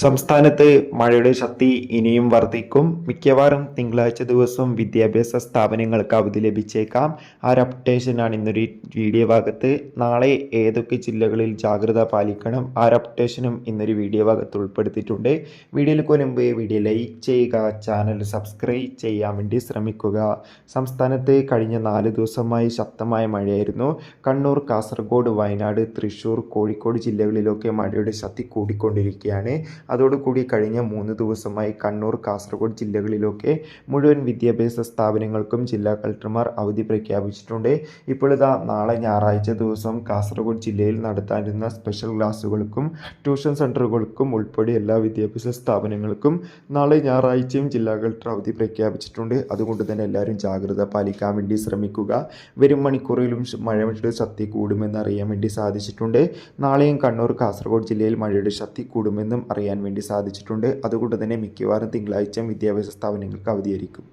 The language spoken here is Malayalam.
സംസ്ഥാനത്ത് മഴയുടെ ശക്തി ഇനിയും വർദ്ധിക്കും. മിക്കവാറും തിങ്കളാഴ്ച ദിവസം വിദ്യാഭ്യാസ സ്ഥാപനങ്ങൾക്ക് അവധി ലഭിച്ചേക്കാം. ആ ഒരു അപ്ഡേഷനാണ് ഇന്നൊരു വീഡിയോ ഭാഗത്ത്. നാളെ ഏതൊക്കെ ജില്ലകളിൽ ജാഗ്രത പാലിക്കണം, ആ ഒരു അപ്ഡേഷനും ഇന്നൊരു വീഡിയോ ഭാഗത്ത് ഉൾപ്പെടുത്തിയിട്ടുണ്ട്. വീഡിയോയിൽ മുൻപ് വീഡിയോ ലൈക്ക് ചെയ്യുക, ചാനൽ സബ്സ്ക്രൈബ് ചെയ്യാൻ വേണ്ടി ശ്രമിക്കുക. സംസ്ഥാനത്ത് കഴിഞ്ഞ 4 ദിവസമായി ശക്തമായ മഴയായിരുന്നു. കണ്ണൂർ, കാസർഗോഡ്, വയനാട്, തൃശ്ശൂർ, കോഴിക്കോട് ജില്ലകളിലൊക്കെ മഴയുടെ ശക്തി കൂടിക്കൊണ്ടിരിക്കുകയാണ്. അതോടുകൂടി കഴിഞ്ഞ 3 ദിവസമായി കണ്ണൂർ, കാസർഗോഡ് ജില്ലകളിലൊക്കെ മുഴുവൻ വിദ്യാഭ്യാസ സ്ഥാപനങ്ങൾക്കും ജില്ലാ കളക്ടർമാർ അവധി പ്രഖ്യാപിച്ചിട്ടുണ്ട്. ഇപ്പോഴിതാ നാളെ ഞായറാഴ്ച ദിവസം കാസർഗോഡ് ജില്ലയിൽ നടത്താനിരുന്ന സ്പെഷ്യൽ ക്ലാസ്സുകൾക്കും ട്യൂഷൻ സെൻ്ററുകൾക്കും ഉൾപ്പെടെ എല്ലാ വിദ്യാഭ്യാസ സ്ഥാപനങ്ങൾക്കും നാളെ ഞായറാഴ്ചയും ജില്ലാ കളക്ടർ അവധി പ്രഖ്യാപിച്ചിട്ടുണ്ട്. അതുകൊണ്ട് തന്നെ എല്ലാവരും ജാഗ്രത പാലിക്കാൻ വേണ്ടി ശ്രമിക്കുക. വരും മണിക്കൂറിലും മഴയുടെ ശക്തി കൂടുമെന്ന് അറിയാൻ വേണ്ടി സാധിച്ചിട്ടുണ്ട്. നാളെയും കണ്ണൂർ, കാസർഗോഡ് ജില്ലയിൽ മഴയുടെ ശക്തി കൂടുമെന്നും അറിയാൻ വേണ്ടി സാധിച്ചിട്ടുണ്ട്. അതുകൊണ്ട് തന്നെ മിക്കവാറും തിങ്കളാഴ്ച വിദ്യാഭ്യാസ സ്ഥാപനങ്ങൾക്ക് അവധിയായിരിക്കും.